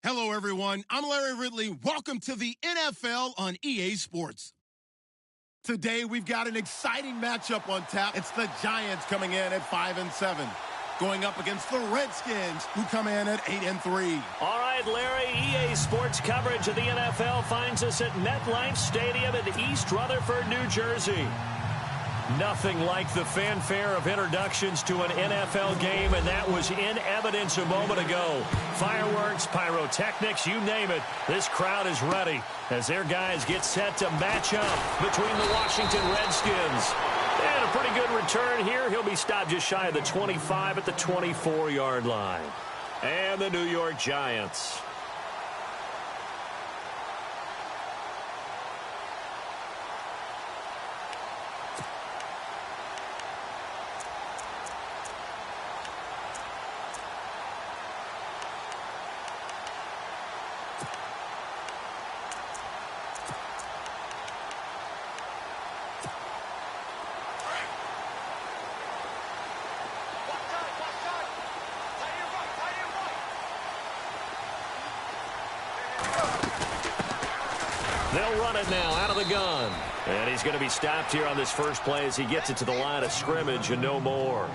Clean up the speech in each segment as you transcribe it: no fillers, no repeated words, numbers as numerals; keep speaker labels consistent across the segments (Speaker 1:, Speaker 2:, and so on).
Speaker 1: Hello, everyone. I'm Larry Ridley. Welcome to the NFL on EA Sports. Today, we've got an exciting matchup on tap. It's the Giants coming in at 5-7, going up against the Redskins, who come in at 8-3.
Speaker 2: All right, Larry, EA Sports coverage of the NFL finds us at MetLife Stadium in East Rutherford, New Jersey. Nothing like the fanfare of introductions to an NFL game, and that was in evidence a moment ago. Fireworks, pyrotechnics, you name it. This crowd is ready as their guys get set to match up between the Washington Redskins. And a pretty good return here. He'll be stopped just shy of the 25 at the 24-yard line. And the New York Giants. They'll run it now out of the gun. And he's going to be stopped here on this first play as he gets it to the line of scrimmage and no more.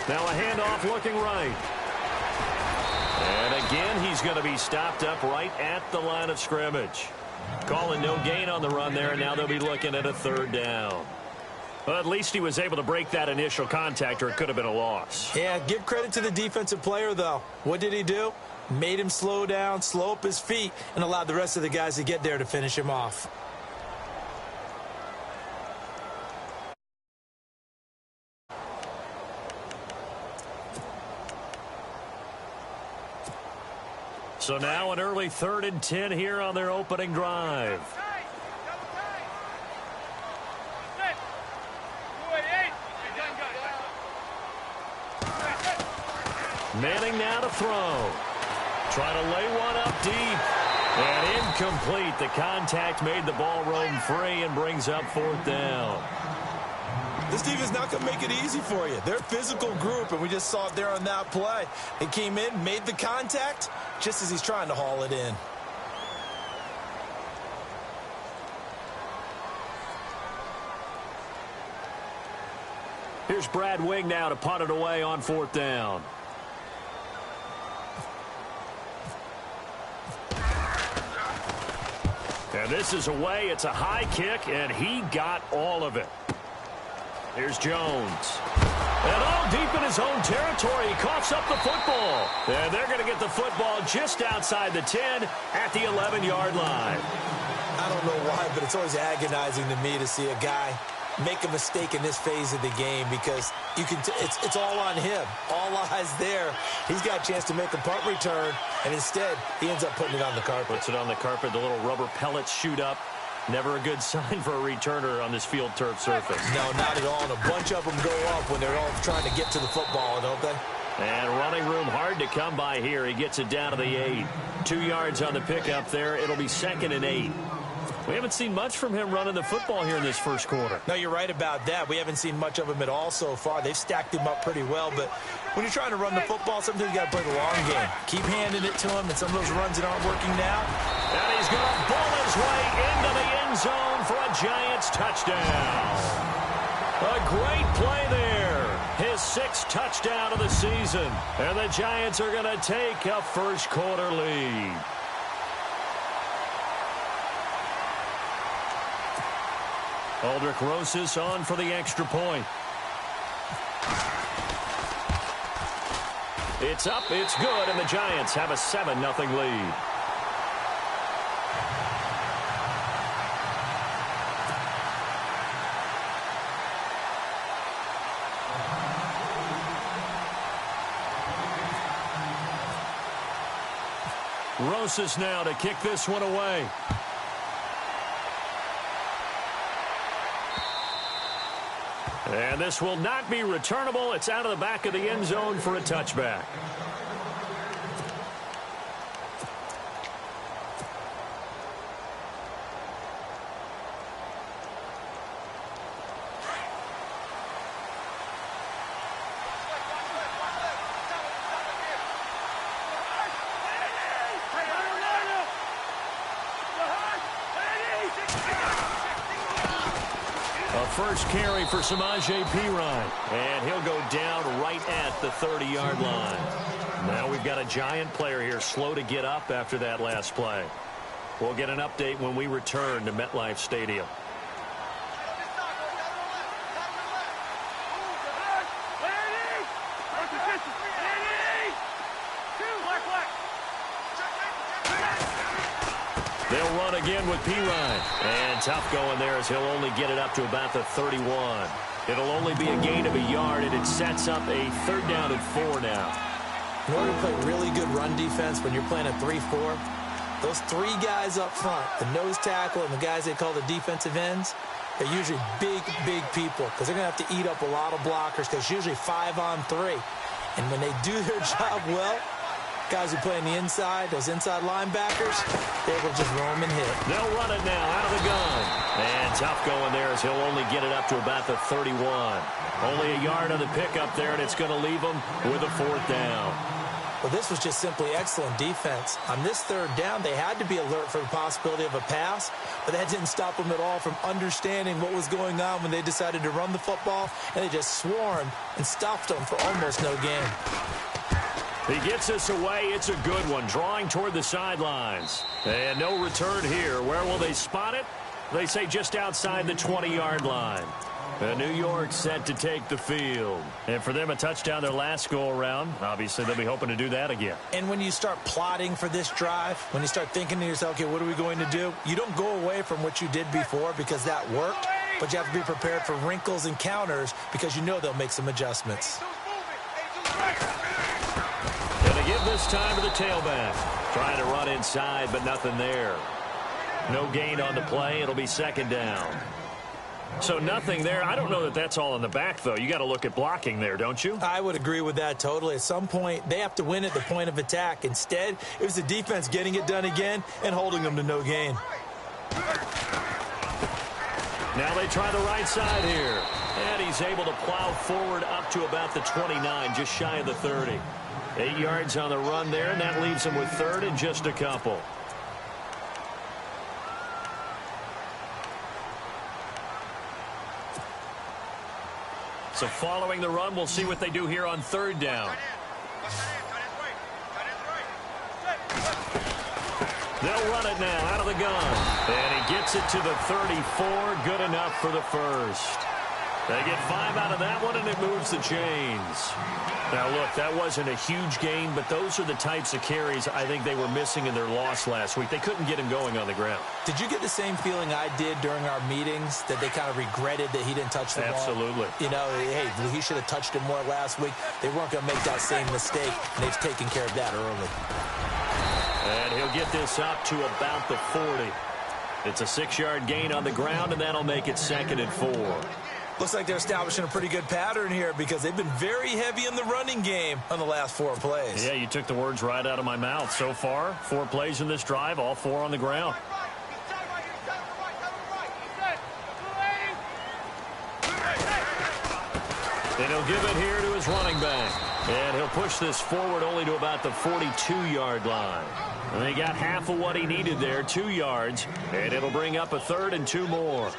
Speaker 2: Now a handoff looking right. And again, he's going to be stopped up right at the line of scrimmage. Calling no gain on the run there, and now they'll be looking at a third down. Well, at least he was able to break that initial contact, or it could have been a loss.
Speaker 3: Yeah, give credit to the defensive player, though. What did he do? Made him slow down, slow up his feet, and allowed the rest of the guys to get there to finish him off.
Speaker 2: So now an early 3rd and 10 here on their opening drive. Manning now to throw. Trying to lay one up deep. And incomplete. The contact made the ball roam free and brings up 4th down.
Speaker 3: This defense not going to make it easy for you. They're a physical group, and we just saw it there on that play. They came in, made the contact, just as he's trying to haul it in.
Speaker 2: Here's Brad Wing now to punt it away on 4th down. And this is away. It's a high kick, and he got all of it. Here's Jones. And all deep in his own territory. He coughs up the football. And they're going to get the football just outside the 10 at the 11-yard line.
Speaker 3: I don't know why, but it's always agonizing to me to see a guy make a mistake in this phase of the game, because you can it's all on him. All eyes there. He's got a chance to make a punt return, and instead he ends up putting it on the carpet.
Speaker 2: Puts it on the carpet. The little rubber pellets shoot up. Never a good sign for a returner on this field turf surface.
Speaker 3: No, not at all. And a bunch of them go up when they're all trying to get to the football, don't they?
Speaker 2: And running room hard to come by here. He gets it down to the 8. 2 yards on the pickup there. It'll be 2nd and 8. We haven't seen much from him running the football here in this first quarter.
Speaker 3: No, you're right about that. We haven't seen much of him at all so far. They've stacked him up pretty well, but when you're trying to run the football, sometimes you got to play the long game. Keep handing it to him, and some of those runs that aren't working now.
Speaker 2: And he's going to bull his way into the end zone for a Giants touchdown. A great play there. His 6th touchdown of the season. And the Giants are going to take a first-quarter lead. Aldrich Rosas on for the extra point. It's up, it's good, and the Giants have a 7-0 lead. Rosas now to kick this one away. And this will not be returnable. It's out of the back of the end zone for a touchback. First carry for Samaje Perine, and he'll go down right at the 30-yard line. Now we've got a Giant player here slow to get up after that last play. We'll get an update when we return to MetLife Stadium. They'll run again with Perine. And tough going there as he'll only get it up to about the 31. It'll only be a gain of a yard, and it sets up a 3rd down and 4 now.
Speaker 3: In order to play really good run defense when you're playing a 3-4, those 3 guys up front, the nose tackle and the guys they call the defensive ends, they're usually big people because they're going to have to eat up a lot of blockers because it's usually 5 on 3. And when they do their job well, guys who play on the inside, those inside linebackers, they will just roam and hit.
Speaker 2: They'll run it now out of the gun. And tough going there as he'll only get it up to about the 31. Only a yard on the pickup there, and it's going to leave them with a 4th down.
Speaker 3: Well, this was just simply excellent defense. On this 3rd down, they had to be alert for the possibility of a pass, but that didn't stop them at all from understanding what was going on when they decided to run the football, and they just swarmed and stuffed them for almost no gain.
Speaker 2: He gets this away. It's a good one. Drawing toward the sidelines. And no return here. Where will they spot it? They say just outside the 20-yard line. New York set to take the field. And for them, a touchdown their last go-around. Obviously, they'll be hoping to do that again.
Speaker 3: And when you start plotting for this drive, when you start thinking to yourself, okay, what are we going to do? You don't go away from what you did before because that worked, but you have to be prepared for wrinkles and counters because you know they'll make some adjustments.
Speaker 2: Gonna give this time to the tailback. Trying to run inside, but nothing there. No gain on the play. It'll be 2nd down. So nothing there. I don't know that that's all in the back, though. You got to look at blocking there, don't you?
Speaker 3: I would agree with that totally. At some point, they have to win at the point of attack. Instead, it was the defense getting it done again and holding them to no gain.
Speaker 2: Now they try the right side here. And he's able to plow forward up to about the 29, just shy of the 30. 8 yards on the run there, and that leaves him with 3rd and just a couple. So following the run, we'll see what they do here on 3rd down. They'll run it now out of the gun. And he gets it to the 34. Good enough for the first. They get 5 out of that one, and it moves the chains. Now, look, that wasn't a huge gain, but those are the types of carries I think they were missing in their loss last week. They couldn't get him going on the ground.
Speaker 3: Did you get the same feeling I did during our meetings, that they kind of regretted that he didn't touch the ball?
Speaker 2: Absolutely.
Speaker 3: You know, hey, he should have touched it more last week. They weren't going to make that same mistake, and they've taken care of that early.
Speaker 2: And he'll get this up to about the 40. It's a 6-yard gain on the ground, and that'll make it 2nd and 4.
Speaker 3: Looks like they're establishing a pretty good pattern here because they've been very heavy in the running game on the last 4 plays.
Speaker 2: Yeah, you took the words right out of my mouth. So far, 4 plays in this drive, all 4 on the ground. And he'll give it here to his running back. And he'll push this forward only to about the 42-yard line. And he got half of what he needed there, 2 yards. And it'll bring up a 3rd and 2 more.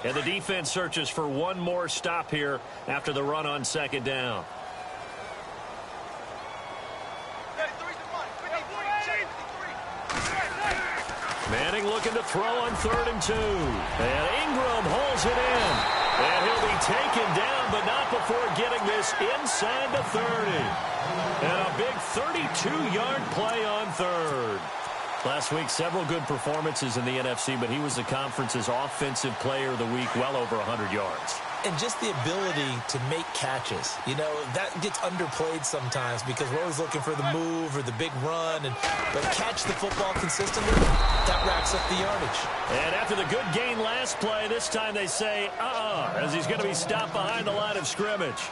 Speaker 2: And the defense searches for one more stop here after the run on second down. Manning looking to throw on 3rd and 2. And Ingram holds it in. And he'll be taken down, but not before getting this inside the 30. And a big 32-yard play on 3rd. Last week, several good performances in the NFC, but he was the conference's offensive player of the week, well over 100 yards.
Speaker 3: And just the ability to make catches. You know, that gets underplayed sometimes because we're always looking for the move or the big run. But catch the football consistently, that racks up the yardage.
Speaker 2: And after the good gain last play, this time they say, as he's going to be stopped behind the line of scrimmage.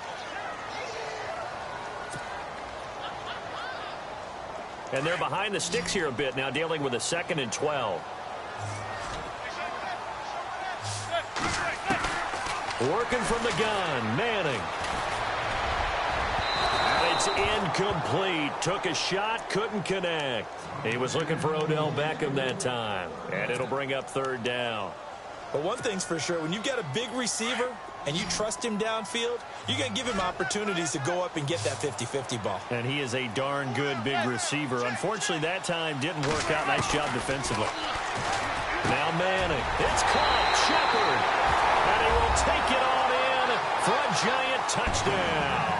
Speaker 2: And they're behind the sticks here a bit now, dealing with a 2nd and 12. Working from the gun, Manning. And it's incomplete. Took a shot, couldn't connect. He was looking for Odell Beckham that time. And it'll bring up 3rd down.
Speaker 3: But one thing's for sure, when you've got a big receiver and you trust him downfield, you're going to give him opportunities to go up and get that 50-50 ball.
Speaker 2: And he is a darn good big receiver. Unfortunately, that time didn't work out. Nice job defensively. Now Manning. It's caught. Shepard. And he will take it on in for a giant touchdown.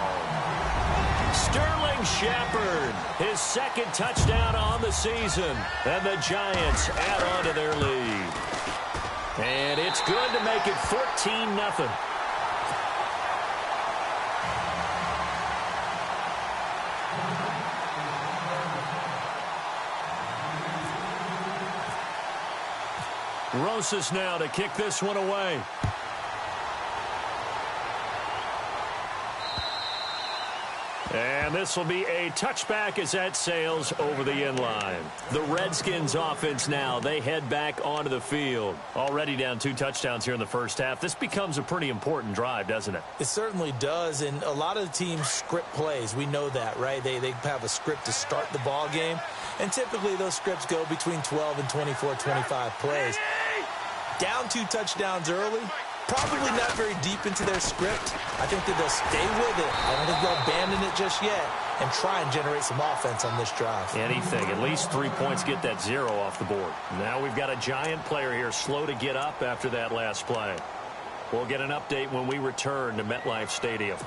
Speaker 2: Sterling Shepard, his 2nd touchdown on the season. And the Giants add on to their lead. And it's good to make it 14-0. Rosas now to kick this one away. And this will be a touchback as that sails over the end line. The Redskins offense now, they head back onto the field. Already down 2 touchdowns here in the first half. This becomes a pretty important drive, doesn't it?
Speaker 3: It certainly does, and a lot of the teams script plays. We know that, right? They have a script to start the ball game, and typically those scripts go between 12 and 24, 25 plays. Down 2 touchdowns early. Probably not very deep into their script. I think that they'll stay with it. I don't think they'll abandon it just yet and try and generate some offense on this drive.
Speaker 2: Anything. At least 3 points, get that 0 off the board. Now we've got a Giant player here slow to get up after that last play. We'll get an update when we return to MetLife Stadium.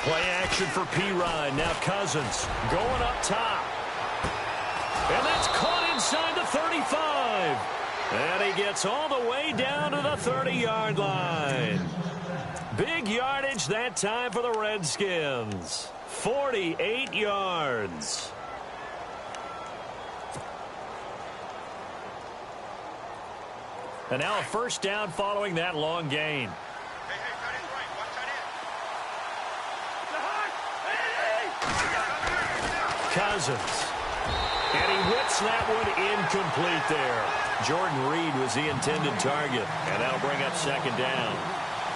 Speaker 2: Play action for P-Ryan. Now Cousins going up top. And that's caught inside the 35. And he gets all the way down to the 30-yard line. Big yardage that time for the Redskins. 48 yards. And now a first down following that long gain. Cousins. And he whips that one incomplete there. Jordan Reed was the intended target. And that'll bring up 2nd down.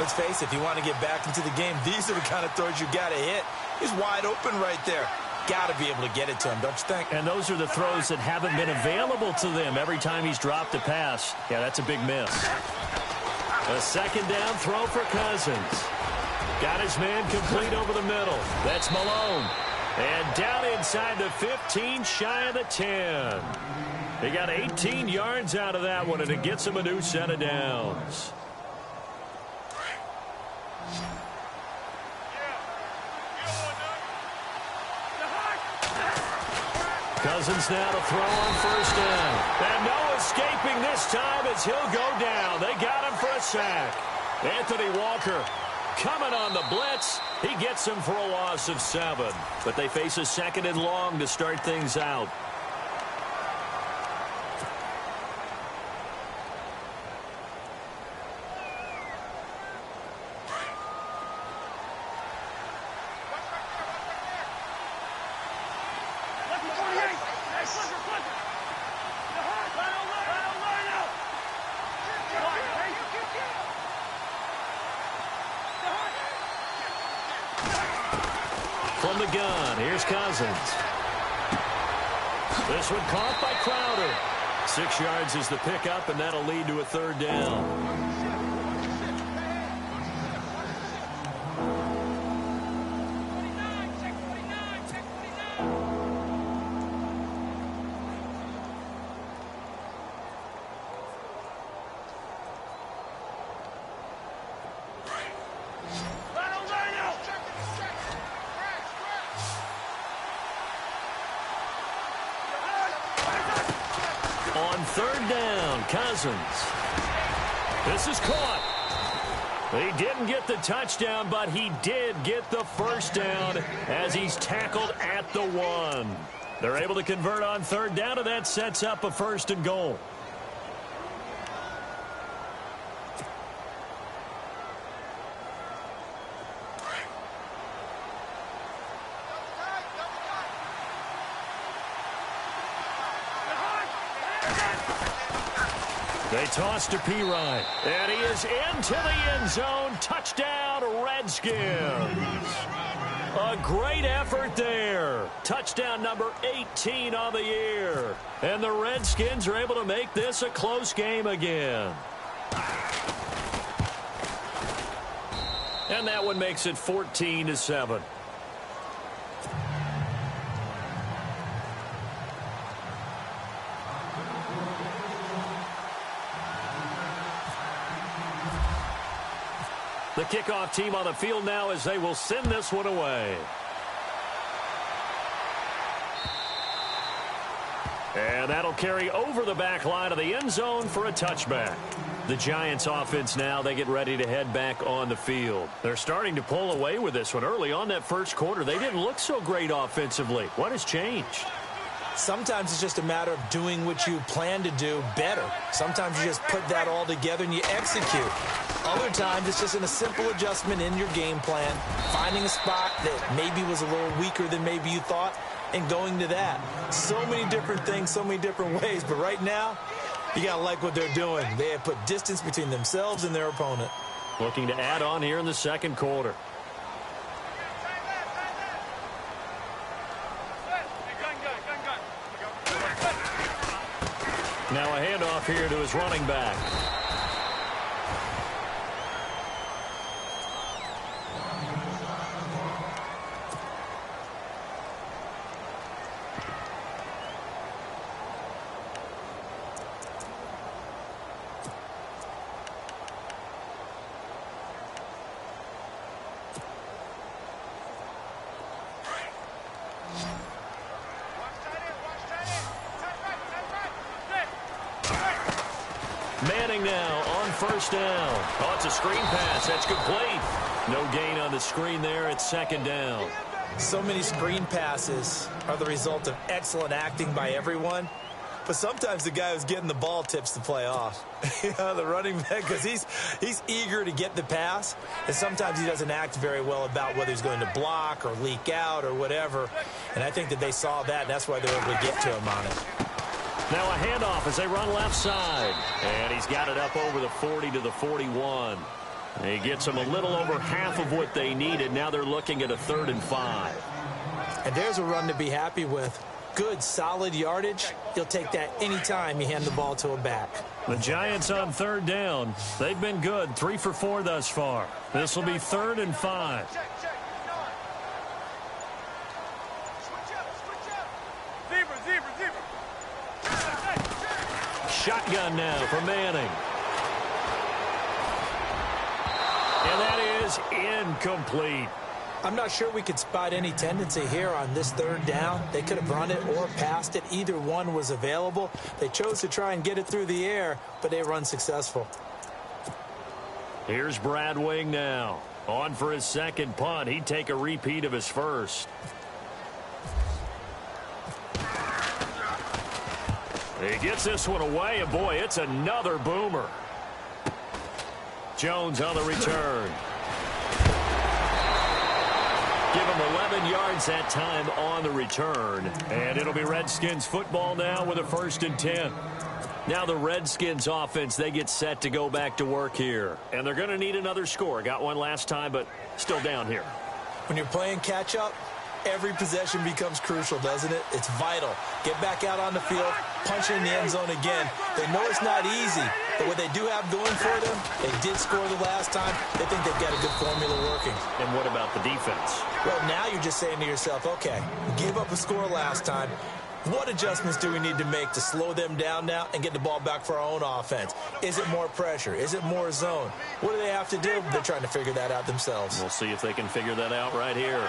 Speaker 3: Let's face it, if you want to get back into the game, these are the kind of throws you got to hit. He's wide open right there. Got to be able to get it to him, don't you think?
Speaker 2: And those are the throws that haven't been available to them every time he's dropped a pass. Yeah, that's a big miss. A 2nd down throw for Cousins. Got his man complete over the middle. That's Malone. And down inside the 15, shy of the 10. They got 18 yards out of that one, and it gets them a new set of downs. Cousins now to throw on first down. And no escaping this time as he'll go down. They got him for a sack. Anthony Walker coming on the blitz. He gets him for a loss of 7. But they face a 2nd and long to start things out. From the gun, here's Cousins. This one caught by Crowder. 6 yards is the pickup, and that'll lead to a third down. On third down, Cousins. This is caught. He didn't get the touchdown, but he did get the first down as he's tackled at the 1. They're able to convert on third down, and that sets up a 1st and goal. They toss to P-Ryan, and he is into the end zone. Touchdown, Redskins. A great effort there. Touchdown number 18 on the year. And the Redskins are able to make this a close game again. And that one makes it 14-7. The kickoff team on the field now as they will send this one away. And that'll carry over the back line of the end zone for a touchback. The Giants offense now, they get ready to head back on the field. They're starting to pull away with this one. Early on that first quarter, they didn't look so great offensively. What has changed?
Speaker 3: Sometimes it's just a matter of doing what you plan to do better. Sometimes you just put that all together and you execute. Other times it's just in a simple adjustment in your game plan, finding a spot that maybe was a little weaker than maybe you thought, and going to that. So many different things, so many different ways, but right now, you got to like what they're doing. They have put distance between themselves and their opponent.
Speaker 2: Looking to add on here in the second quarter. Now a handoff here to his running back. Manning now on first down. Oh, it's a screen pass. That's complete. No gain on the screen there. It's second down.
Speaker 3: So many screen passes are the result of excellent acting by everyone. But sometimes the guy who's getting the ball tips the play off. The running back, because he's eager to get the pass. And sometimes he doesn't act very well about whether he's going to block or leak out or whatever. And I think that they saw that, and that's why they were able to get to him on it.
Speaker 2: Now a handoff as they run left side. And he's got it up over the 40 to the 41. And he gets them a little over half of what they needed. Now they're looking at a 3rd and 5.
Speaker 3: And there's a run to be happy with. Good, solid yardage. You'll take that anytime you hand the ball to a back.
Speaker 2: The Giants on third down. They've been good. 3 for 4 thus far. This will be 3rd and 5. Shotgun now for Manning. And that is incomplete.
Speaker 3: I'm not sure we could spot any tendency here on this 3rd down. They could have run it or passed it. Either one was available. They chose to try and get it through the air, but they run successful.
Speaker 2: Here's Brad Wing now. On for his second punt. He'd take a repeat of his first. He gets this one away, and boy, it's another boomer. Jones on the return. Give him 11 yards that time on the return. And it'll be Redskins football now with a 1st and 10. Now the Redskins offense, they get set to go back to work here. And they're going to need another score. Got one last time, but still down here.
Speaker 3: When you're playing catch-up, every possession becomes crucial, doesn't it? It's vital. Get back out on the field, punch in the end zone again. They know it's not easy, but what they do have going for them, they did score the last time. They think they've got a good formula working.
Speaker 2: And what about the defense?
Speaker 3: Well, now you're just saying to yourself, okay, we gave up a score last time. What adjustments do we need to make to slow them down now and get the ball back for our own offense? Is it more pressure? Is it more zone? What do they have to do? They're trying to figure that out themselves.
Speaker 2: We'll see if they can figure that out right here.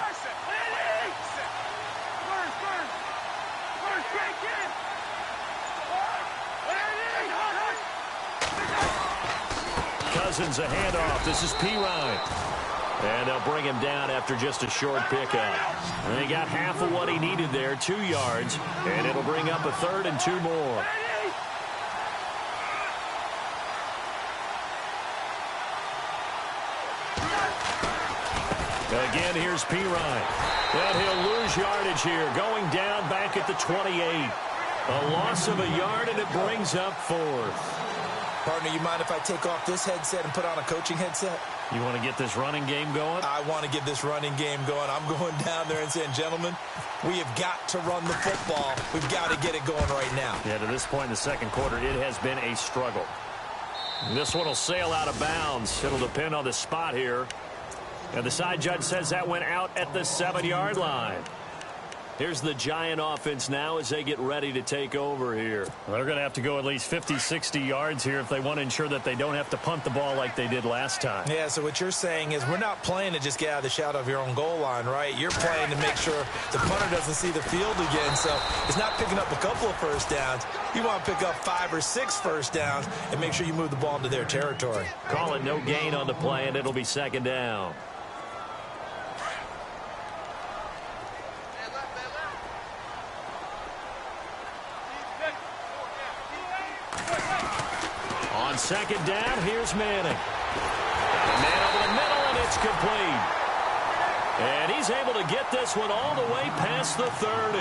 Speaker 2: Cousins a handoff. This is Pirine. And they'll bring him down after just a short pickup. And he got half of what he needed there, 2 yards. And it'll bring up a 3rd and 2 more. Again, here's Pirine. And he'll lose yardage here, going down back at the 28. A loss of a yard, and it brings up 4th.
Speaker 3: Partner, you mind if I take off this headset and put on a coaching headset?
Speaker 2: You want to get this running game going?
Speaker 3: I want to get this running game going. I'm going down there and saying, gentlemen, we have got to run the football. We've got to get it going right now.
Speaker 2: Yeah, to this point in the second quarter, it has been a struggle. And this one will sail out of bounds. It'll depend on the spot here. And the side judge says that went out at the 7-yard line. Here's the Giant offense now as they get ready to take over here. Well, they're going to have to go at least 50, 60 yards here if they want to ensure that they don't have to punt the ball like they did last time.
Speaker 3: Yeah, so what you're saying is we're not playing to just get out of the shadow of your own goal line, right? You're playing to make sure the punter doesn't see the field again. So it's not picking up a couple of first downs. You want to pick up 5 or 6 first downs and make sure you move the ball into their territory.
Speaker 2: Call it no gain on the play, and it'll be 2nd down. On 2nd down, here's Manning. Man over the middle, and it's complete. And he's able to get this one all the way past the 30.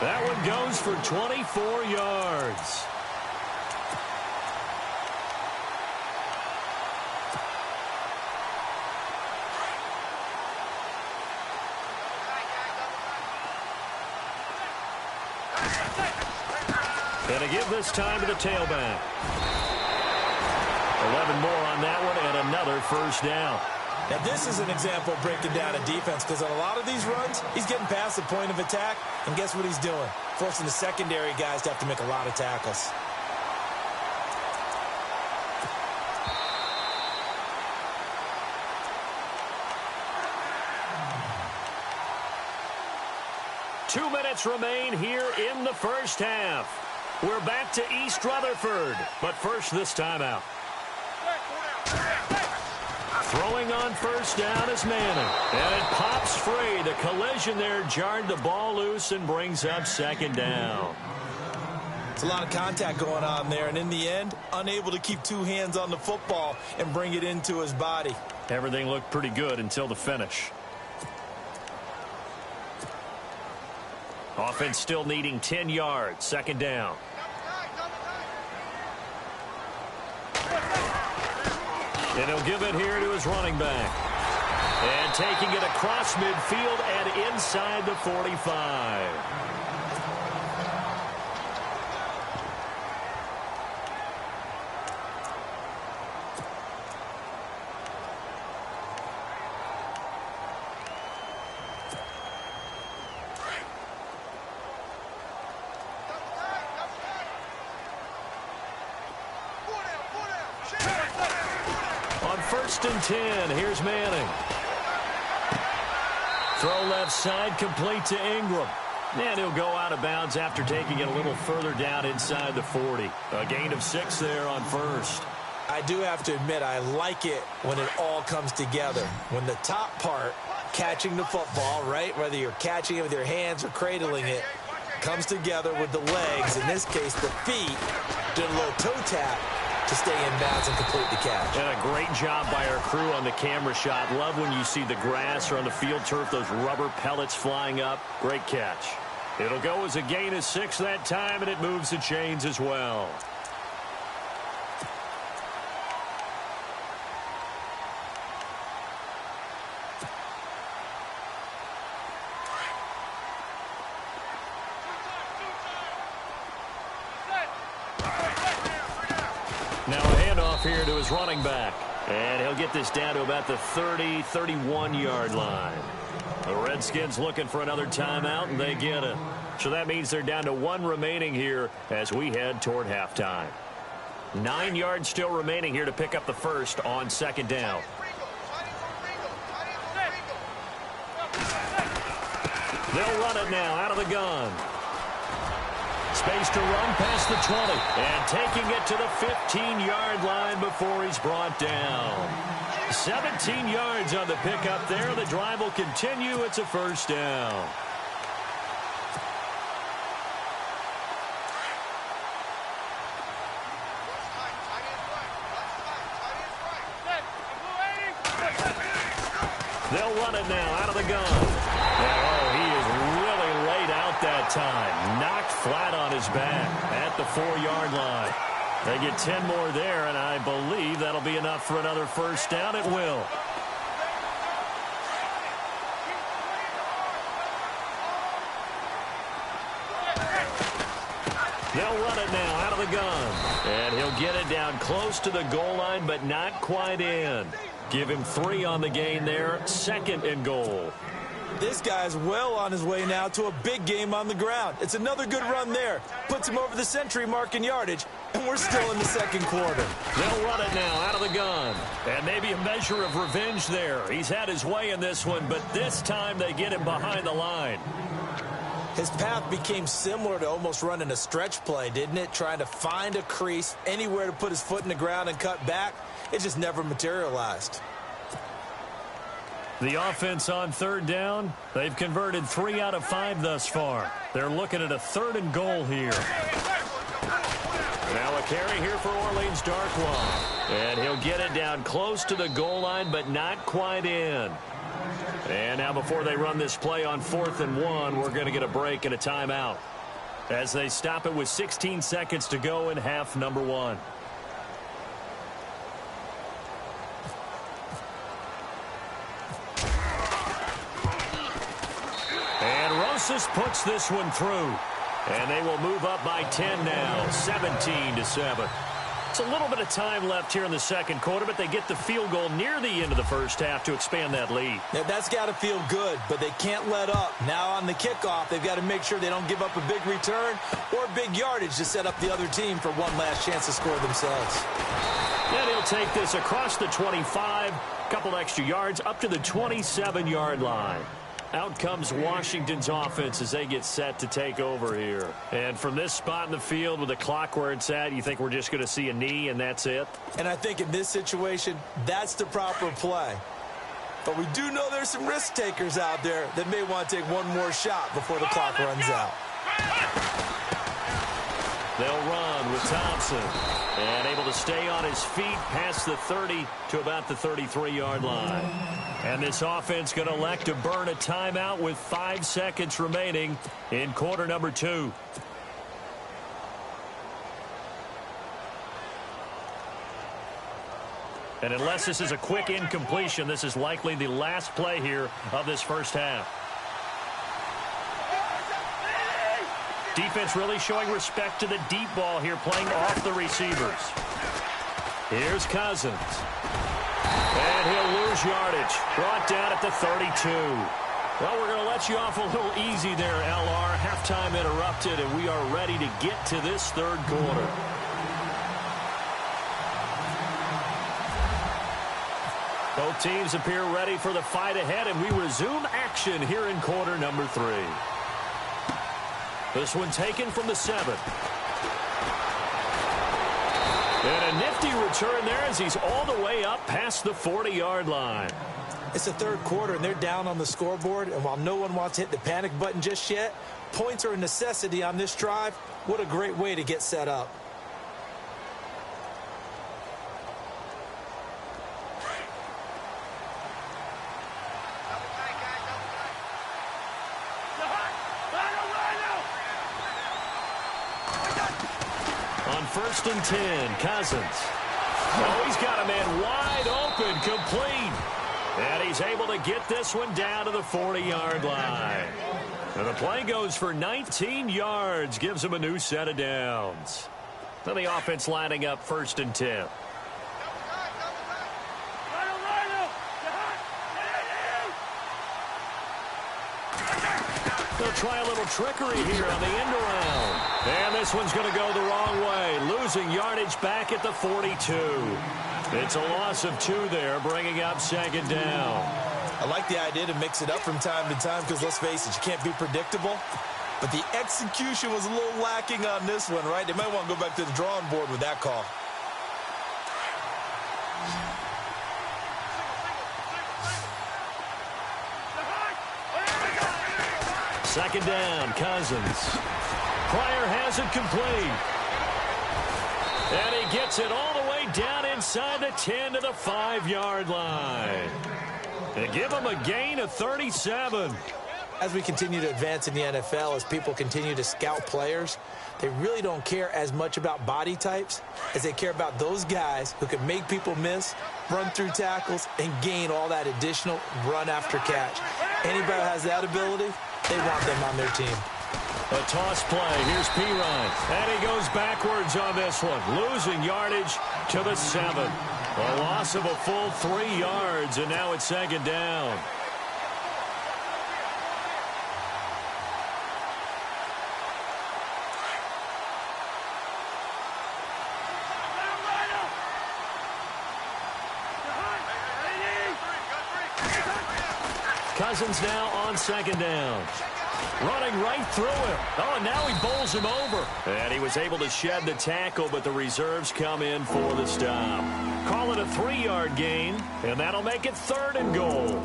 Speaker 2: That one goes for 24 yards. Gonna give this time to the tailback. 11 more on that one, and another first down.
Speaker 3: Now, this is an example of breaking down a defense, because on a lot of these runs, he's getting past the point of attack, and guess what he's doing? Forcing the secondary guys to have to make a lot of tackles.
Speaker 2: Two minutes remain here in the first half. We're back to East Rutherford, but first this timeout. Throwing on first down is Manning. And it pops free. The collision there jarred the ball loose and brings up 2nd down.
Speaker 3: It's a lot of contact going on there, and in the end, unable to keep 2 hands on the football and bring it into his body.
Speaker 2: Everything looked pretty good until the finish. Offense still needing 10 yards. 2nd down. And he'll give it here to his running back. And taking it across midfield and inside the 45. On 1st and 10, here's Manning. Throw left side, complete to Ingram. And he'll go out of bounds after taking it a little further down inside the 40. A gain of 6 there on 1st.
Speaker 3: I do have to admit, I like it when it all comes together. When the top part, catching the football, right, whether you're catching it with your hands or cradling it, comes together with the legs, in this case the feet, did a little toe tap to stay in bounds and complete the catch.
Speaker 2: And a great job by our crew on the camera shot. Love when you see the grass or on the field turf, those rubber pellets flying up. Great catch. It'll go as a gain of 6 that time, and it moves the chains as well. handoff here to his running back. And he'll get this down to about the 30, 31-yard line. The Redskins looking for another timeout, and they get it. So that means they're down to 1 remaining here as we head toward halftime. 9 yards still remaining here to pick up the first on second down. They'll run it now out of the gun. Space to run past the 20. And taking it to the 15-yard line before he's brought down. 17 yards on the pickup there. The drive will continue. It's a first down. They'll run it now out of the gun. Oh, he is really laid out that time. Knocked flat on his back at the 4-yard line. They get 10 more there, and I believe that'll be enough for another first down. It will. They'll run it now out of the gun. And he'll get it down close to the goal line, but not quite in. Give him 3 on the gain there. 2nd and goal.
Speaker 3: This guy's well on his way now to a big game on the ground. It's another good run there. Puts him over the century mark in yardage, and we're still in the second quarter.
Speaker 2: They'll run it now out of the gun. And maybe a measure of revenge there. He's had his way in this one, but this time they get him behind the line.
Speaker 3: His path became similar to almost running a stretch play, didn't it? Trying to find a crease, anywhere to put his foot in the ground and cut back. It just never materialized.
Speaker 2: The offense on third down, they've converted 3 out of 5 thus far. They're looking at a 3rd and goal here. Now a carry here for Orleans Darkwa. And he'll get it down close to the goal line, but not quite in. And now before they run this play on 4th and 1, we're going to get a break and a timeout as they stop it with 16 seconds to go in half number 1. And Rosas puts this one through. And they will move up by 10 now, 17-7. It's a little bit of time left here in the second quarter, but they get the field goal near the end of the first half to expand that lead.
Speaker 3: Yeah, that's got to feel good, but they can't let up. Now on the kickoff, they've got to make sure they don't give up a big return or big yardage to set up the other team for one last chance to score themselves.
Speaker 2: And he'll take this across the 25, a couple extra yards, up to the 27-yard line. Out comes Washington's offense as they get set to take over here. And from this spot in the field with the clock where it's at, you think we're just going to see a knee and that's it?
Speaker 3: And I think in this situation, that's the proper play. But we do know there's some risk takers out there that may want to take one more shot before the clock runs out.
Speaker 2: They'll run with Thompson. And able to stay on his feet past the 30 to about the 33-yard line. And this offense going to elect to burn a timeout with 5 seconds remaining in quarter number 2. And unless this is a quick incompletion, this is likely the last play here of this first half. Defense really showing respect to the deep ball here, playing off the receivers. Here's Cousins. And he'll lose yardage. Brought down at the 32. Well, we're going to let you off a little easy there, LR. Halftime interrupted, and we are ready to get to this third quarter. Both teams appear ready for the fight ahead, and we resume action here in quarter number 3. This one taken from the 7. And a nifty return there as he's all the way up past the 40-yard line.
Speaker 3: It's the third quarter, and they're down on the scoreboard. And while no one wants to hit the panic button just yet, points are a necessity on this drive. What a great way to get set up.
Speaker 2: First and 10, Cousins. Oh, he's got a man wide open, complete. And he's able to get this one down to the 40-yard line. And the play goes for 19 yards, gives him a new set of downs. Then the offense lining up first and 10. They'll try a little trickery here on the end around. And this one's going to go the wrong way, losing yardage back at the 42. It's a loss of 2 there, bringing up second down.
Speaker 3: I like the idea to mix it up from time to time because, let's face it, you can't be predictable. But the execution was a little lacking on this one, right? They might want to go back to the drawing board with that call.
Speaker 2: Second down, Cousins. Pryor has it complete. And he gets it all the way down inside the 10 to the 5-yard line. They give him a gain of 37.
Speaker 3: As we continue to advance in the NFL, as people continue to scout players, they really don't care as much about body types as they care about those guys who can make people miss, run through tackles, and gain all that additional run after catch. Anybody who has that ability, they want them on their team.
Speaker 2: A toss play. Here's Pirine. And he goes backwards on this one, losing yardage to the 7. A loss of a full 3 yards, and now it's second down. Cousins now on second down. Running right through him. Oh, and now he bowls him over. And he was able to shed the tackle, but the reserves come in for the stop. Call it a 3-yard gain, and that'll make it 3rd and goal.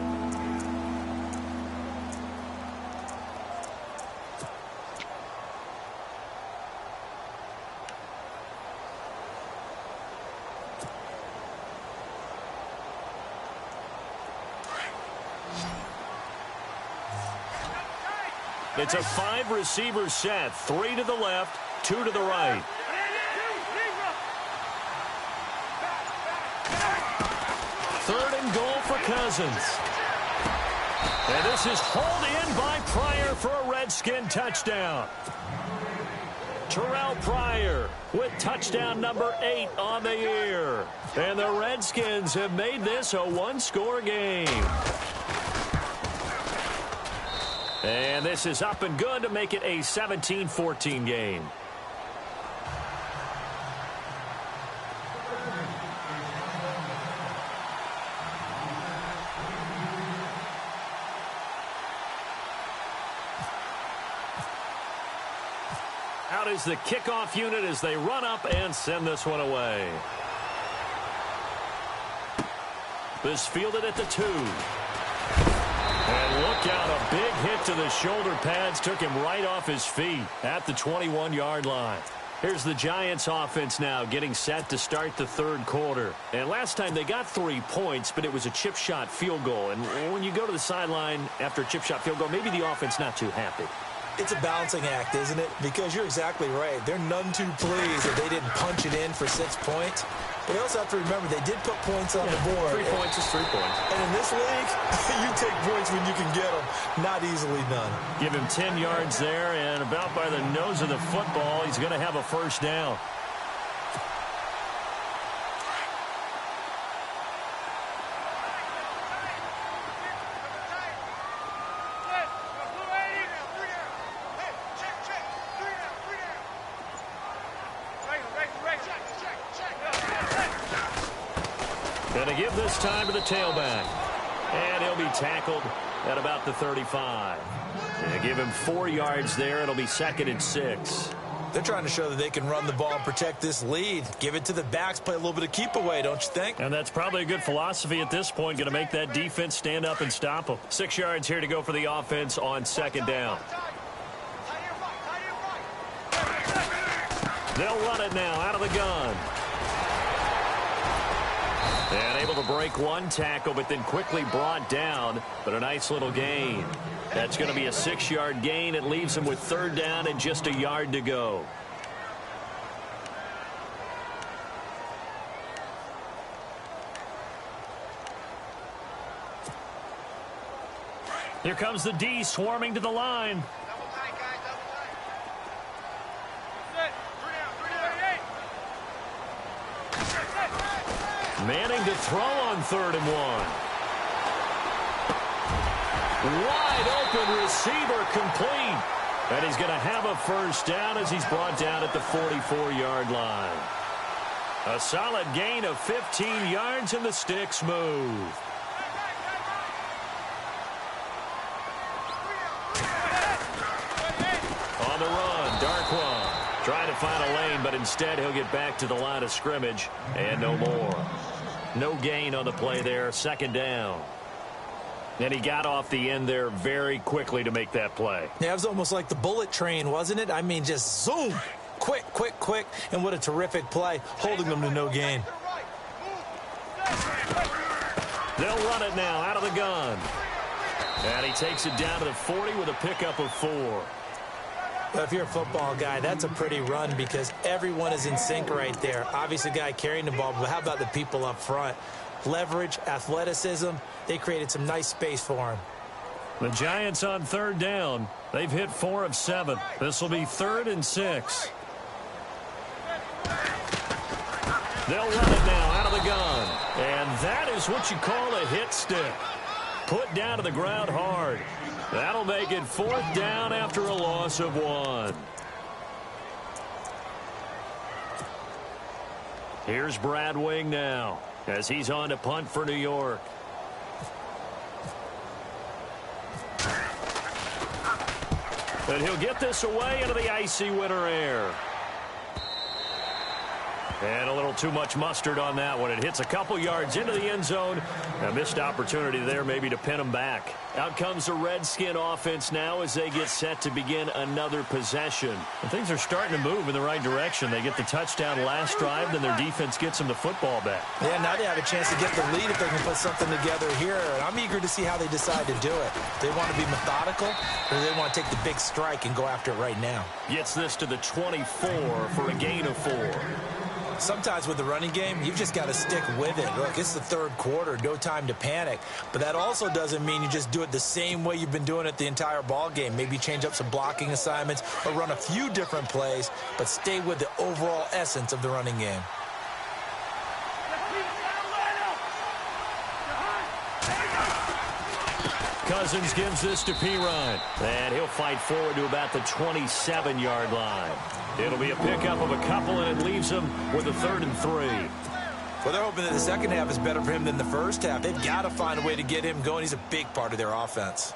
Speaker 2: It's a 5-receiver set, 3 to the left, 2 to the right. Third and goal for Cousins. And this is hauled in by Pryor for a Redskin touchdown. Terrell Pryor with touchdown number 8 on the year. And the Redskins have made this a 1-score game. And this is up and good to make it a 17-14 game. Out is the kickoff unit as they run up and send this one away. This fielded at the 2. And look out, a big hit to the shoulder pads took him right off his feet at the 21-yard line. Here's the Giants offense now getting set to start the 3rd quarter. And last time they got 3 points, but it was a chip shot field goal. And when you go to the sideline after a chip shot field goal, maybe the offense not too happy.
Speaker 3: It's a balancing act, isn't it? Because you're exactly right. They're none too pleased that they didn't punch it in for 6 points. But you also have to remember they did put points on the board.
Speaker 2: 3 points is 3 points.
Speaker 3: And in this league, you take points when you can get them. Not easily done.
Speaker 2: Give him 10 yards there, and about by the nose of the football, he's going to have a first down. Going to give this time to the tailback. And he'll be tackled at about the 35. And give him 4 yards there. It'll be 2nd and 6.
Speaker 3: They're trying to show that they can run the ball and protect this lead. Give it to the backs, play a little bit of keep away, don't you think?
Speaker 2: And that's probably a good philosophy at this point. Going to make that defense stand up and stop them. 6 yards here to go for the offense on 2nd down. They'll run it now out of the gun. And able to break 1 tackle, but then quickly brought down. But a nice little gain. That's going to be a 6-yard gain. It leaves him with 3rd down and just a yard to go. Here comes the D swarming to the line. Manning to throw on 3rd and 1. Wide open receiver complete. And he's going to have a first down as he's brought down at the 44-yard line. A solid gain of 15 yards, and the sticks move. On the run, Darkwan trying to find a lane, but instead he'll get back to the line of scrimmage and no more. No gain on the play there, second down. And he got off the end there very quickly to make that play.
Speaker 3: Yeah, it was almost like the bullet train, wasn't it? I mean, just zoom. Quick, quick, quick. And what a terrific play, holding them to no gain.
Speaker 2: They'll run it now out of the gun. And he takes it down to the 40 with a pickup of 4.
Speaker 3: Well, if you're a football guy, that's a pretty run because everyone is in sync right there. Obviously, the guy carrying the ball, but how about the people up front? Leverage, athleticism, they created some nice space for him.
Speaker 2: The Giants on third down. They've hit 4 of 7. This will be 3rd and 6. They'll run it now out of the gun. And that is what you call a hit stick. Put down to the ground hard. That'll make it 4th down after a loss of 1. Here's Brad Wing now as he's on to punt for New York. And he'll get this away into the icy winter air. And a little too much mustard on that one. It hits a couple yards into the end zone. A missed opportunity there maybe to pin him back. Out comes the Redskin offense now as they get set to begin another possession. And things are starting to move in the right direction. They get the touchdown last drive, then their defense gets them the football back.
Speaker 3: Yeah, now they have a chance to get the lead if they can put something together here. And I'm eager to see how they decide to do it. They want to be methodical, or they want to take the big strike and go after it right now.
Speaker 2: Gets this to the 24 for a gain of 4.
Speaker 3: Sometimes with the running game, you've just got to stick with it. Look, it's the third quarter, no time to panic. But that also doesn't mean you just do it the same way you've been doing it the entire ball game. Maybe change up some blocking assignments or run a few different plays, but stay with the overall essence of the running game.
Speaker 2: Cousins gives this to Pirine, and he'll fight forward to about the 27-yard line. It'll be a pickup of a couple, and it leaves him with a 3rd and 3.
Speaker 3: Well, they're hoping that the second half is better for him than the first half. They've got to find a way to get him going. He's a big part of their offense.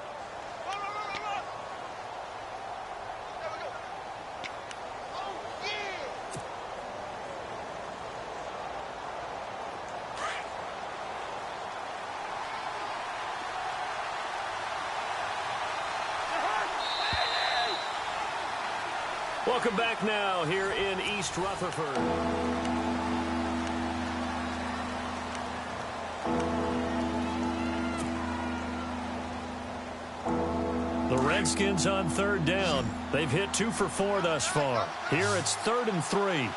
Speaker 2: Welcome back now here in East Rutherford. The Redskins on third down. They've hit 2 for 4 thus far. Here it's 3rd and 3.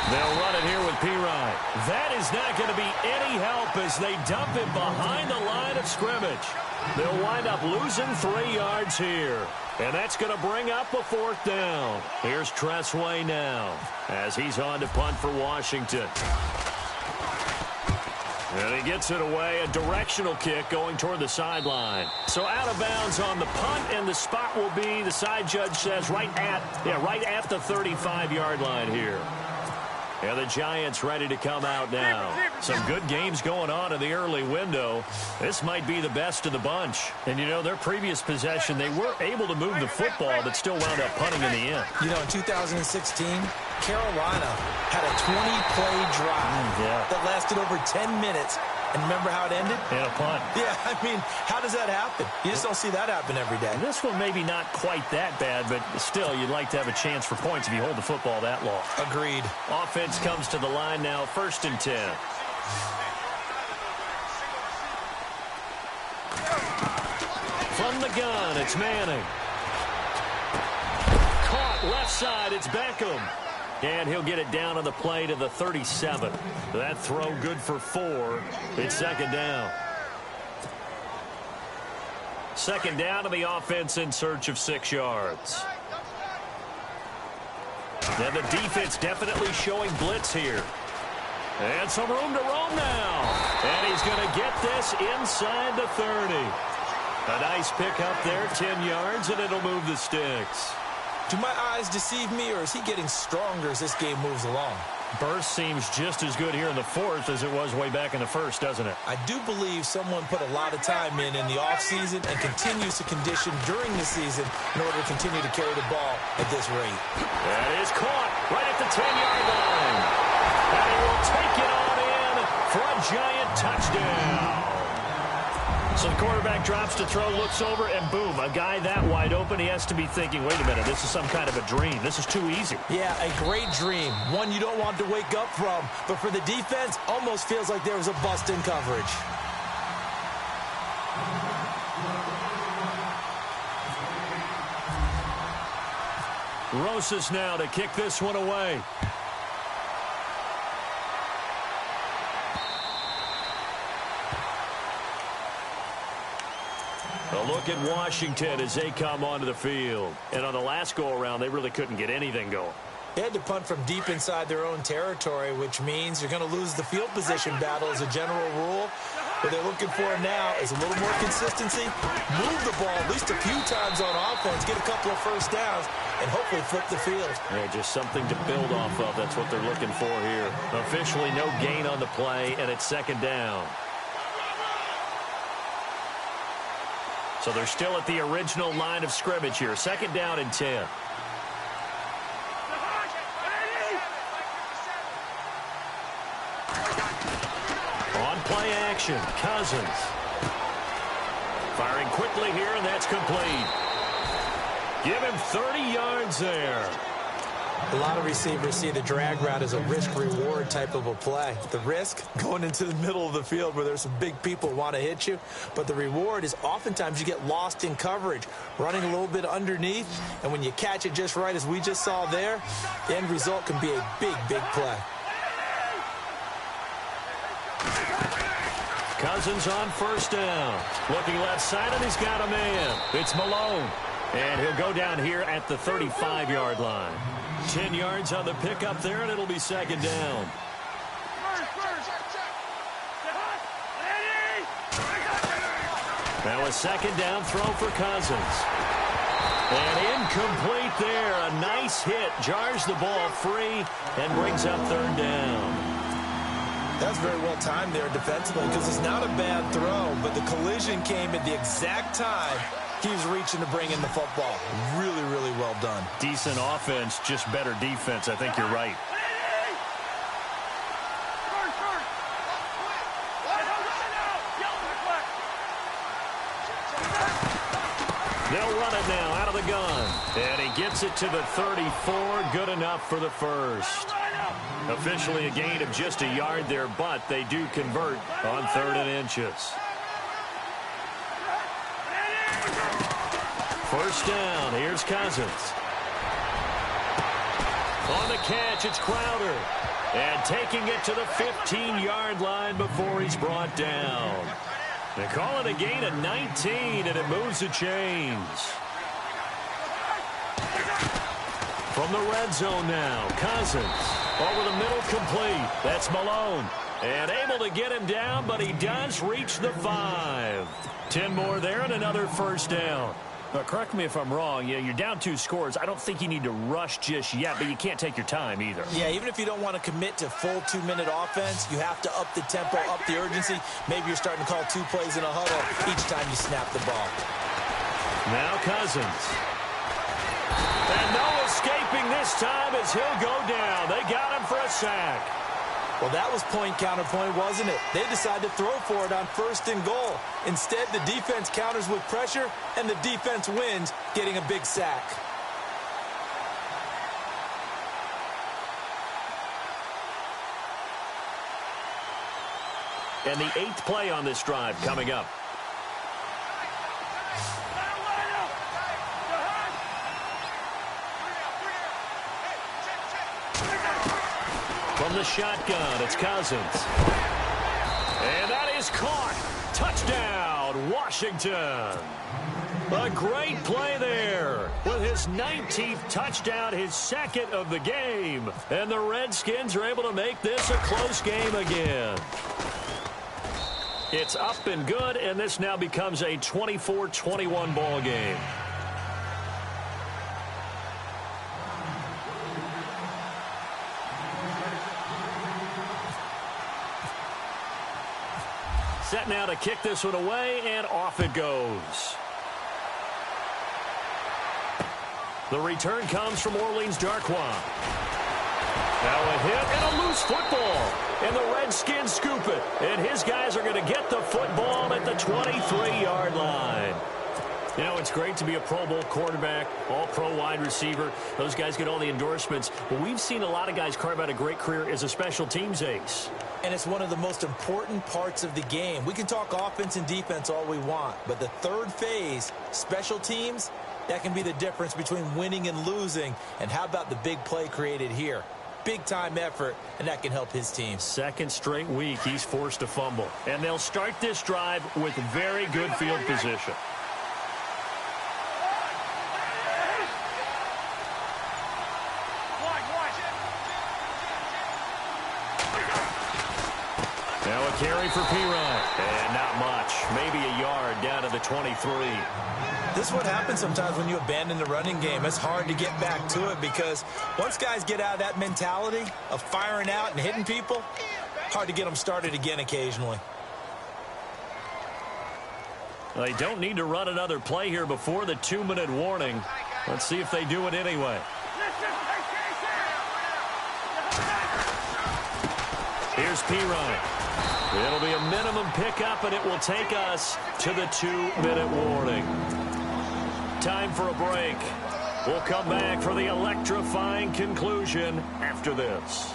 Speaker 2: They'll run it here with Pirine. That is not going to be any help as they dump him behind the line of scrimmage. They'll wind up losing 3 yards here. And that's going to bring up a 4th down. Here's Tressway now as he's on to punt for Washington. And he gets it away, a directional kick going toward the sideline. So out of bounds on the punt, and the spot will be, the side judge says, right at the 35-yard line here. And the Giants ready to come out now. Some good games going on in the early window. This might be the best of the bunch. And, you know, their previous possession, they were able to move the football, but still wound up punting in the end.
Speaker 3: You know, in 2016, Carolina had a 20-play drive that lasted over 10 minutes. And remember how it ended?
Speaker 2: In a punt.
Speaker 3: Yeah, I mean, how does that happen? You just don't see that happen every day.
Speaker 2: This one maybe not quite that bad, but still, you'd like to have a chance for points if you hold the football that long.
Speaker 3: Agreed.
Speaker 2: Offense comes to the line now, 1st and 10. From the gun, it's Manning. Caught left side, it's Beckham. And he'll get it down on the play to the 37. That throw good for 4. It's 2nd down. 2nd down to the offense in search of 6 yards. And the defense definitely showing blitz here. And some room to roam now. And he's going to get this inside the 30. A nice pickup there, 10 yards, and it'll move the sticks.
Speaker 3: Do my eyes deceive me, or is he getting stronger as this game moves along?
Speaker 2: Burst seems just as good here in the fourth as it was way back in the first, doesn't it?
Speaker 3: I do believe someone put a lot of time in the offseason and continues to condition during the season in order to continue to carry the ball at this rate.
Speaker 2: That is caught right at the 10-yard line. And he will take it on in for a giant touchdown. So the quarterback drops to throw, looks over, and boom, a guy that wide open, he has to be thinking, wait a minute, this is some kind of a dream. This is too easy.
Speaker 3: Yeah, a great dream. One you don't want to wake up from. But for the defense, almost feels like there was a bust in coverage.
Speaker 2: Rosas now to kick this one away. A look at Washington as they come onto the field. And on the last go-around, they really couldn't get anything going.
Speaker 3: They had to punt from deep inside their own territory, which means you're going to lose the field position battle as a general rule. What they're looking for now is a little more consistency, move the ball at least a few times on offense, get a couple of first downs, and hopefully flip the field.
Speaker 2: Yeah, just something to build off of. That's what they're looking for here. Officially no gain on the play, and it's second down. So they're still at the original line of scrimmage here. Second down and 10. On play action, Cousins. Firing quickly here, and that's complete. Give him 30 yards there.
Speaker 3: A lot of receivers see the drag route as a risk-reward type of a play. The risk, going into the middle of the field where there's some big people who want to hit you. But the reward is oftentimes you get lost in coverage, running a little bit underneath. And when you catch it just right, as we just saw there, the end result can be a big, big play.
Speaker 2: Cousins on first down. Looking left side, and he's got a man. It's Malone. And he'll go down here at the 35-yard line. 10 yards on the pickup there, and it'll be second down. Now a second down throw for Cousins. And incomplete there. A nice hit. Jars the ball free and brings up third down.
Speaker 3: That's very well timed there defensively because it's not a bad throw, but the collision came at the exact time he was reaching to bring in the football. Really, really well done.
Speaker 2: Decent offense, just better defense. I think you're right. They'll run it now out of the gun. And he gets it to the 34. Good enough for the first. Officially a gain of just a yard there, but they do convert on 3rd and inches. First down, here's Cousins. On the catch, it's Crowder. And taking it to the 15-yard line before he's brought down. They call it a gain of 19, and it moves the chains. From the red zone now, Cousins. Over the middle, complete. That's Malone. And able to get him down, but he does reach the 5. 10 more there and another first down. Correct me if I'm wrong. Yeah, you're down 2 scores. I don't think you need to rush just yet, but you can't take your time either.
Speaker 3: Yeah, even if you don't want to commit to full 2-minute offense, you have to up the tempo, up the urgency. Maybe you're starting to call 2 plays in a huddle each time you snap the ball.
Speaker 2: Now Cousins. And no escaping this time as he'll go down. They got him for a sack.
Speaker 3: Well, that was point counterpoint, wasn't it? They decided to throw for it on 1st and goal. Instead, the defense counters with pressure, and the defense wins, getting a big sack.
Speaker 2: And the 8th play on this drive coming up. From the shotgun, it's Cousins. And that is caught. Touchdown, Washington. A great play there with his 19th touchdown, his second of the game. And the Redskins are able to make this a close game again. It's up and good, and this now becomes a 24-21 ball game. Set now to kick this one away, and off it goes. The return comes from Orleans Darkwa. Now a hit and a loose football. And the Redskins scoop it. And his guys are going to get the football at the 23-yard line. You know, it's great to be a Pro Bowl quarterback, all-pro wide receiver. Those guys get all the endorsements. But we've seen a lot of guys carve out a great career as a special teams ace.
Speaker 3: And it's one of the most important parts of the game. We can talk offense and defense all we want, but the third phase, special teams, that can be the difference between winning and losing. And how about the big play created here? Big-time effort, and that can help his team.
Speaker 2: Second straight week, he's forced to fumble. And they'll start this drive with very good field position. Now a carry for P-Ryan. And not much. Maybe a yard down to the 23.
Speaker 3: This is what happens sometimes when you abandon the running game. It's hard to get back to it because once guys get out of that mentality of firing out and hitting people, hard to get them started again occasionally.
Speaker 2: They don't need to run another play here before the 2-minute warning. Let's see if they do it anyway. Here's P-Ryan. It'll be a minimum pickup, and it will take us to the 2-minute warning. Time for a break. We'll come back for the electrifying conclusion after this.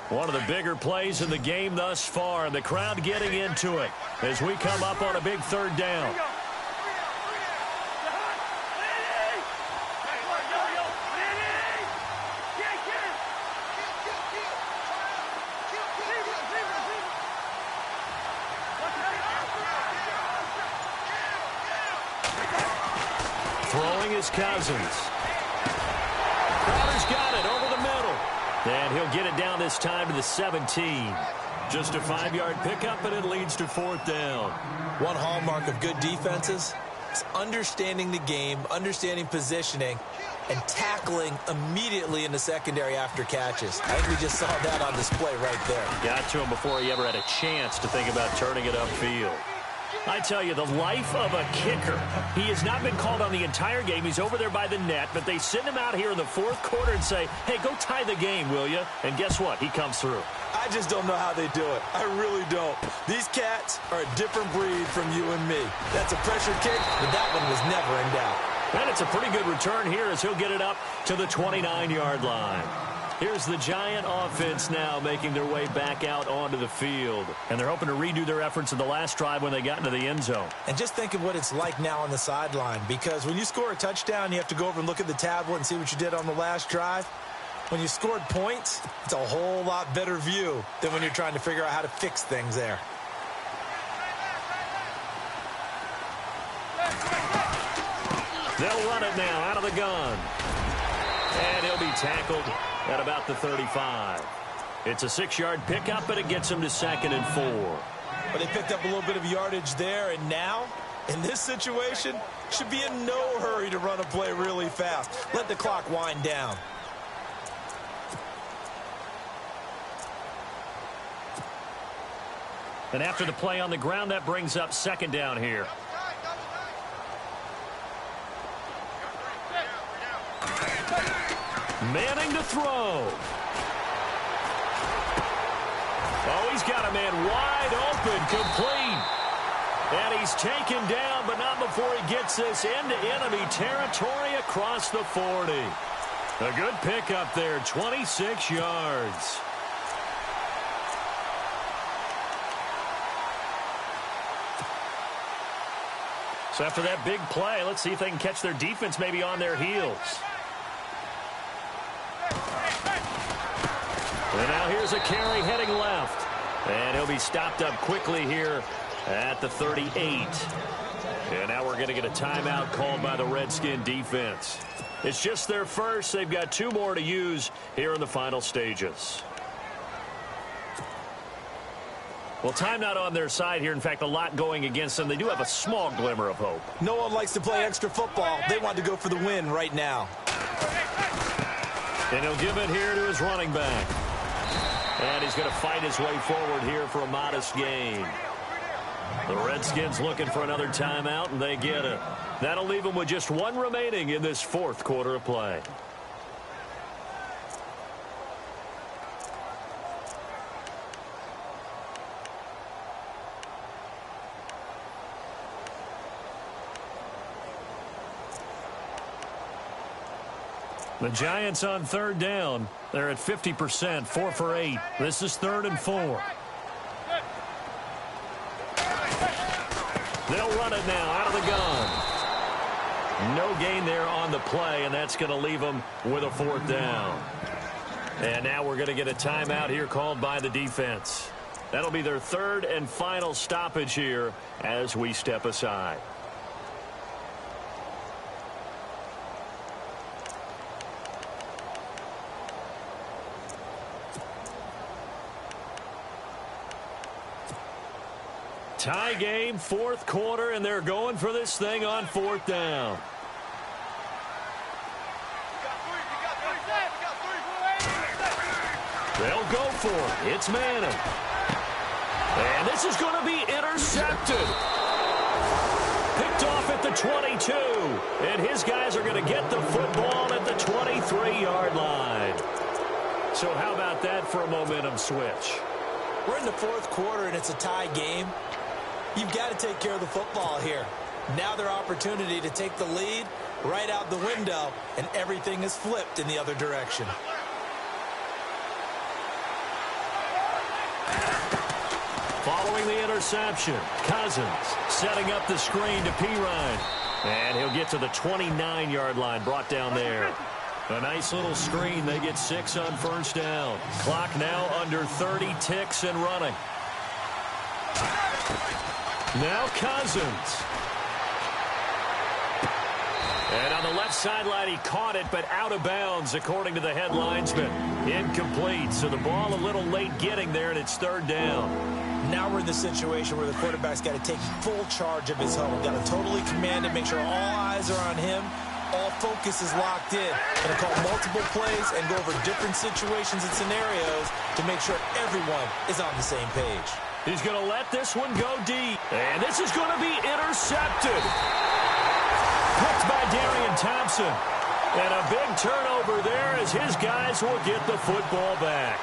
Speaker 2: One of the bigger plays in the game thus far, and the crowd getting into it as we come up on a big third down. Throwing is Cousins. Crowder's got it over the middle. And he'll get it down this time to the 17. Just a 5-yard pickup, and it leads to fourth down.
Speaker 3: One hallmark of good defenses is understanding the game, understanding positioning, and tackling immediately in the secondary after catches. I think we just saw that on display right there.
Speaker 2: Got to him before he ever had a chance to think about turning it upfield. I tell you, the life of a kicker. He has not been called on the entire game. He's over there by the net, but they send him out here in the fourth quarter and say, hey, go tie the game, will you? And guess what? He comes through.
Speaker 3: I just don't know how they do it. I really don't. These cats are a different breed from you and me. That's a pressure kick, but that one was never in doubt.
Speaker 2: And it's a pretty good return here as he'll get it up to the 29-yard line. Here's the Giant offense now making their way back out onto the field. And they're hoping to redo their efforts in the last drive when they got into the end zone.
Speaker 3: And just think of what it's like now on the sideline, because when you score a touchdown, you have to go over and look at the tablet and see what you did on the last drive. When you scored points, it's a whole lot better view than when you're trying to figure out how to fix things there.
Speaker 2: They'll run it now out of the gun. And he'll be tackled at about the 35. It's a 6-yard pickup, but it gets him to 2nd and 4.
Speaker 3: But they picked up a little bit of yardage there, and now, in this situation, should be in no hurry to run a play really fast. Let the clock wind down.
Speaker 2: And after the play on the ground, that brings up 2nd down here. Manning to throw. Oh, he's got a man wide open, complete. And he's taken down, but not before he gets this into enemy territory across the 40. A good pickup there, 26 yards. So after that big play, let's see if they can catch their defense maybe on their heels. And now here's a carry heading left. And he'll be stopped up quickly here at the 38. And now we're going to get a timeout called by the Redskin defense. It's just their first. They've got 2 more to use here in the final stages. Well, time not on their side here. In fact, a lot going against them. They do have a small glimmer of hope.
Speaker 3: No one likes to play extra football. They want to go for the win right now.
Speaker 2: And he'll give it here to his running back. And he's going to fight his way forward here for a modest gain. The Redskins looking for another timeout, and they get it. That'll leave them with just 1 remaining in this 4th quarter of play. The Giants on 3rd down. They're at 50%, 4 for 8. This is 3rd and 4. They'll run it now out of the gun. No gain there on the play, and that's going to leave them with a 4th down. And now we're going to get a timeout here called by the defense. That'll be their 3rd and final stoppage here as we step aside. Tie game, 4th quarter, and they're going for this thing on 4th down. They'll go for it. It's Manning. And this is going to be intercepted. Picked off at the 22. And his guys are going to get the football at the 23-yard line. So how about that for a momentum switch?
Speaker 3: We're in the 4th quarter, and it's a tie game. You've got to take care of the football here. Now their opportunity to take the lead right out the window, and everything is flipped in the other direction.
Speaker 2: Following the interception, Cousins setting up the screen to Pirine. And he'll get to the 29-yard line, brought down there. A nice little screen. They get 6 on 1st down. Clock now under 30 ticks and running. Now Cousins. And on the left sideline, he caught it, but out of bounds, according to the head linesman. Incomplete, so the ball a little late getting there, and it's 3rd down.
Speaker 3: Now we're in the situation where the quarterback's got to take full charge of his home. Got to totally command it, make sure all eyes are on him. All focus is locked in. Going to call multiple plays and go over different situations and scenarios to make sure everyone is on the same page.
Speaker 2: He's going to let this one go deep. And this is going to be intercepted. Picked by Darian Thompson. And a big turnover there as his guys will get the football back.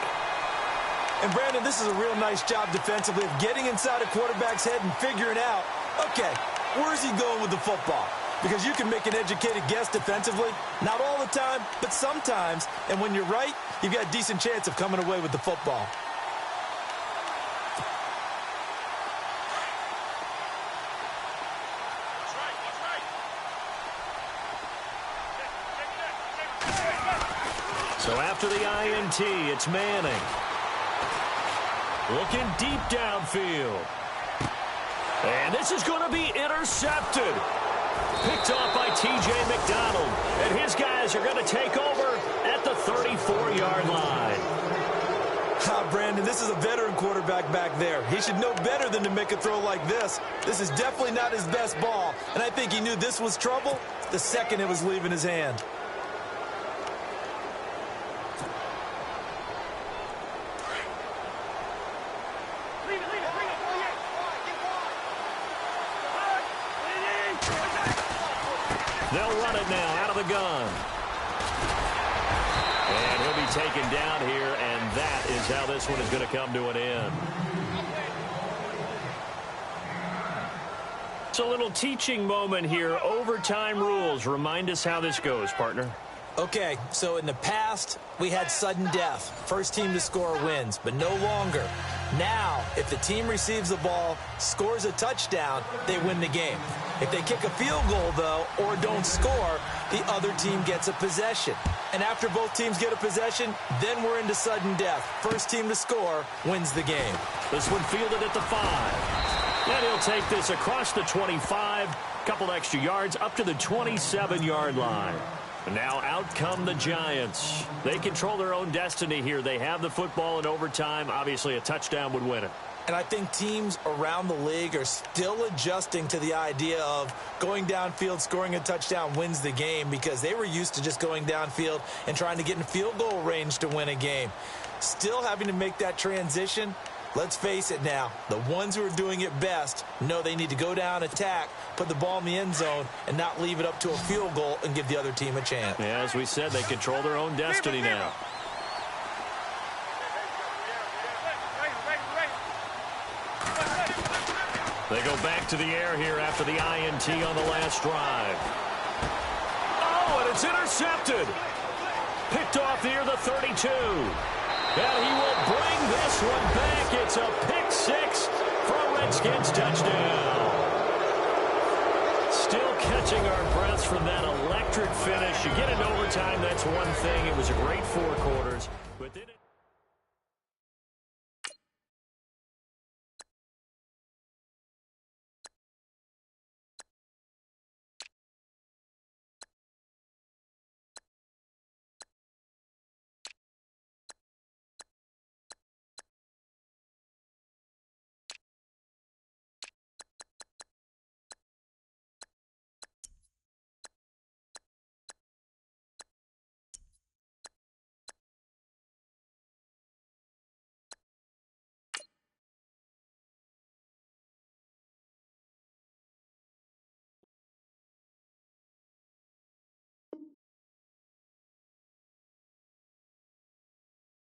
Speaker 3: And, Brandon, this is a real nice job defensively of getting inside a quarterback's head and figuring out, okay, where's he going with the football? Because you can make an educated guess defensively. Not all the time, but sometimes. And when you're right, you've got a decent chance of coming away with the football.
Speaker 2: So after the INT, it's Manning. Looking deep downfield. And this is going to be intercepted. Picked off by T.J. McDonald. And his guys are going to take over at the 34-yard line.
Speaker 3: Brandon, this is a veteran quarterback back there. He should know better than to make a throw like this. This is definitely not his best ball. And I think he knew this was trouble the second it was leaving his hand.
Speaker 2: They'll run it now out of the gun. And he'll be taken down here, and that is how this one is going to come to an end. It's a little teaching moment here. Overtime rules. Remind us how this goes, partner.
Speaker 3: Okay, so in the past, we had sudden death. First team to score wins, but no longer. Now, if the team receives the ball, scores a touchdown, they win the game. If they kick a field goal, though, or don't score, the other team gets a possession. And after both teams get a possession, then we're into sudden death. First team to score wins the game.
Speaker 2: This one fielded at the 5. And he'll take this across the 25, couple extra yards up to the 27-yard line. And now out come the Giants. They control their own destiny here. They have the football in overtime. Obviously, a touchdown would win it.
Speaker 3: And I think teams around the league are still adjusting to the idea of going downfield, scoring a touchdown wins the game, because they were used to just going downfield and trying to get in field goal range to win a game. Still having to make that transition. Let's face it now, the ones who are doing it best know they need to go down, attack, put the ball in the end zone, and not leave it up to a field goal and give the other team a chance.
Speaker 2: Yeah, as we said, they control their own destiny now. They go back to the air here after the INT on the last drive. Oh, and it's intercepted. Picked off near the 32. And he will bring this one back. It's a pick 6 for a Redskins touchdown. Still catching our breaths from that electric finish. You get in overtime, that's one thing. It was a great 4 quarters.